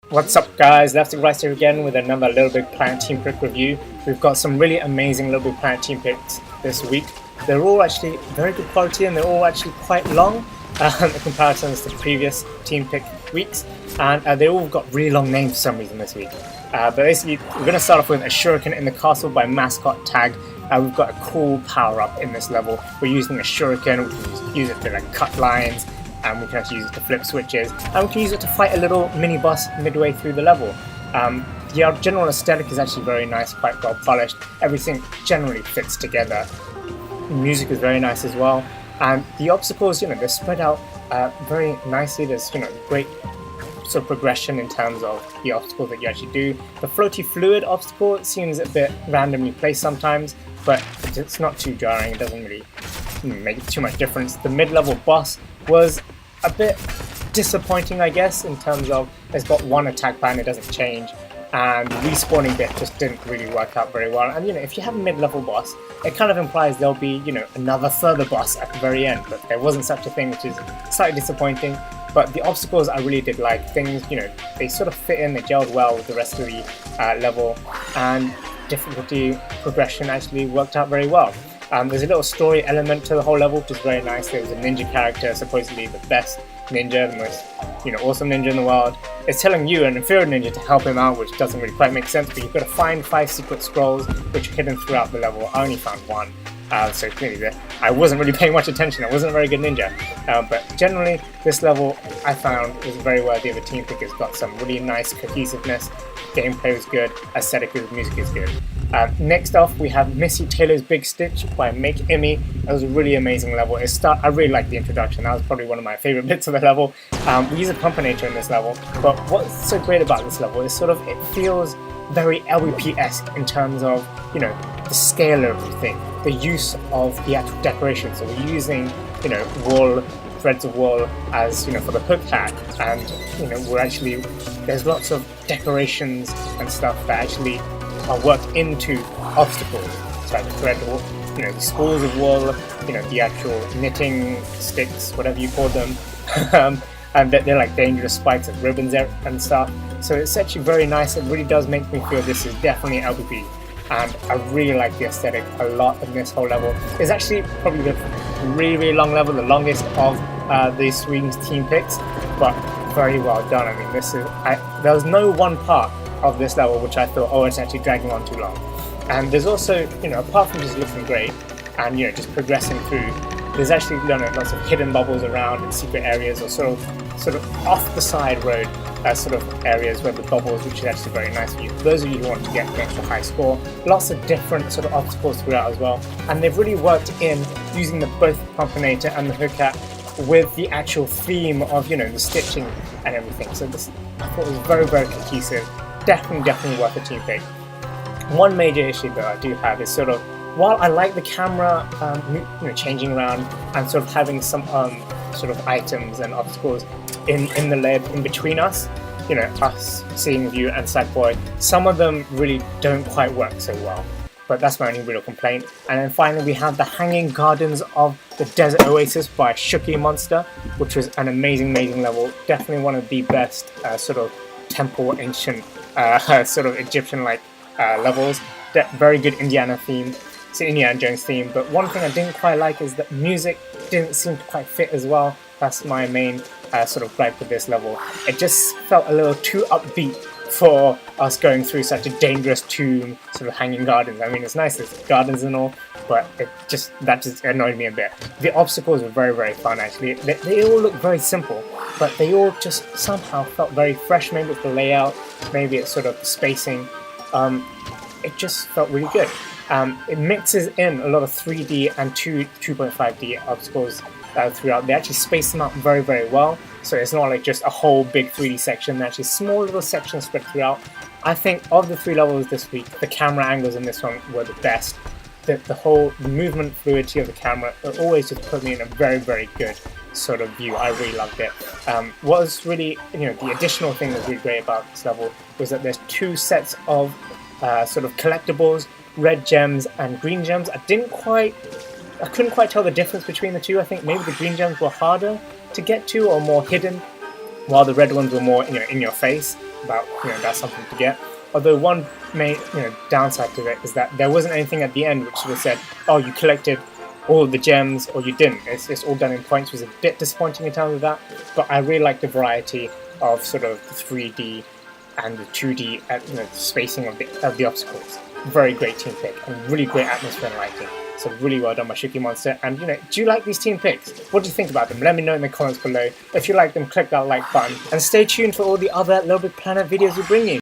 What's up guys, leftstickrightstick again with another LittleBigPlanet team pick review. We've got some really amazing LittleBigPlanet team picks this week. They're all actually very good quality and they're all actually quite long in comparison to previous team pick weeks. And they all got really long names for some reason this week. But basically we're going to start off with a Shuriken in the Castle by Mascottag. We've got a cool power up in this level. We're using a Shuriken, we can use it to like cut lines. And we can actually use it to flip switches, and we can use it to fight a little mini boss midway through the level. The general aesthetic is actually very nice, quite well polished. Everything generally fits together. The music is very nice as well, and the obstacles, they're spread out very nicely. There's great sort of progression in terms of the obstacles that you actually do. The floaty fluid obstacle seems a bit randomly placed sometimes, but it's not too jarring. It doesn't really make too much difference. The mid-level boss was a bit disappointing, I guess, in terms of it's got one attack pattern, it doesn't change, and the respawning bit just didn't really work out very well. And if you have a mid-level boss, it kind of implies there'll be another further boss at the very end, but there wasn't such a thing, which is slightly disappointing. But the obstacles I really did like. Things, they sort of fit in, they gelled well with the rest of the level, and difficulty progression actually worked out very well. There's a little story element to the whole level, which is very nice. There was a ninja character, supposedly the best ninja, the most awesome ninja in the world. It's telling you, an inferior ninja, to help him out, which doesn't really quite make sense, but you've got to find 5 secret scrolls which are hidden throughout the level. I only found one, so clearly I wasn't really paying much attention. I wasn't a very good ninja, but generally this level I found was very worthy of a team pick. It's got some really nice cohesiveness, gameplay is good, aesthetic is, music is good. Next off, we have Missy Tailor's Big Stitch by makeimi. That was a really amazing level. I really liked the introduction. That was probably one of my favorite bits of the level. We use a pumpinator in this level, but what's so great about this level is it feels very LBP-esque in terms of the scale of everything, the use of the actual decoration. So we're using wool, threads of wool as for the hook hat, and we're actually, there's lots of decorations and stuff that actually are worked into obstacles. So like the thread wool, the spools of wool, the actual knitting sticks, whatever you call them, and they're like dangerous spikes and ribbons and stuff. So it's actually very nice. It really does make me feel this is definitely LBP, and I really like the aesthetic a lot in this whole level. It's actually probably the really long level, the longest of these Sweden's team picks, but very well done. I mean, there was no one part of this level which I thought, oh, it's actually dragging on too long. And there's also, apart from just looking great and just progressing through, there's actually lots of hidden bubbles around in secret areas, or sort of off the side road sort of areas where the bubbles, which is actually very nice for you. For those of you who want to get an extra high score, lots of different sort of obstacles throughout as well. And they've really worked in using both the pumpinator and the hook hat with the actual theme of the stitching and everything. So this, I thought, was very, very cohesive. Definitely worth a team pick. One major issue that I do have is while I like the camera changing around and sort of having some sort of items and obstacles in the layer in between us, us seeing view and Sackboy, some of them really don't quite work so well. But that's my only real complaint. And then finally we have the Hanging Gardens of the Desert Oasis by Shuriken Monster, which was an amazing level. Definitely one of the best sort of temple ancient sort of Egyptian-like levels. Very good Indiana theme. It's an Indiana Jones theme, but one thing I didn't quite like is that music didn't seem to quite fit as well. That's my main sort of gripe with this level. It just felt a little too upbeat for us going through such a dangerous tomb, sort of hanging gardens. I mean, it's nice, there's gardens and all, but that just annoyed me a bit. The obstacles were very fun actually. They all look very simple, but they all just somehow felt very fresh. Maybe it's the layout, maybe it's sort of spacing. It just felt really good. It mixes in a lot of 3D and 2.5D obstacles throughout. They actually space them out very well, so it's not like just a whole big 3D section. They're actually small little sections spread throughout. I think of the 3 levels this week, the camera angles in this one were the best. The whole movement fluidity of the camera always just put me in a very good sort of view. I really loved it. What was really, the additional thing that was really great about this level was that there's 2 sets of sort of collectibles, red gems and green gems. I couldn't quite tell the difference between the two. I think maybe the green gems were harder to get to or more hidden, while the red ones were more in your face. about, that's something to get. Although one main downside to it is that there wasn't anything at the end which sort of said, oh, you collected all of the gems or you didn't. It's all done in points, which was a bit disappointing in terms of that. But I really like the variety of sort of the 3D and the 2D spacing of the obstacles. Very great team pick and really great atmosphere and lighting. So really well done by Shuriken Monster. And do you like these team picks? What do you think about them? Let me know in the comments below. If you like them, click that like button and stay tuned for all the other LittleBigPlanet videos we bring you.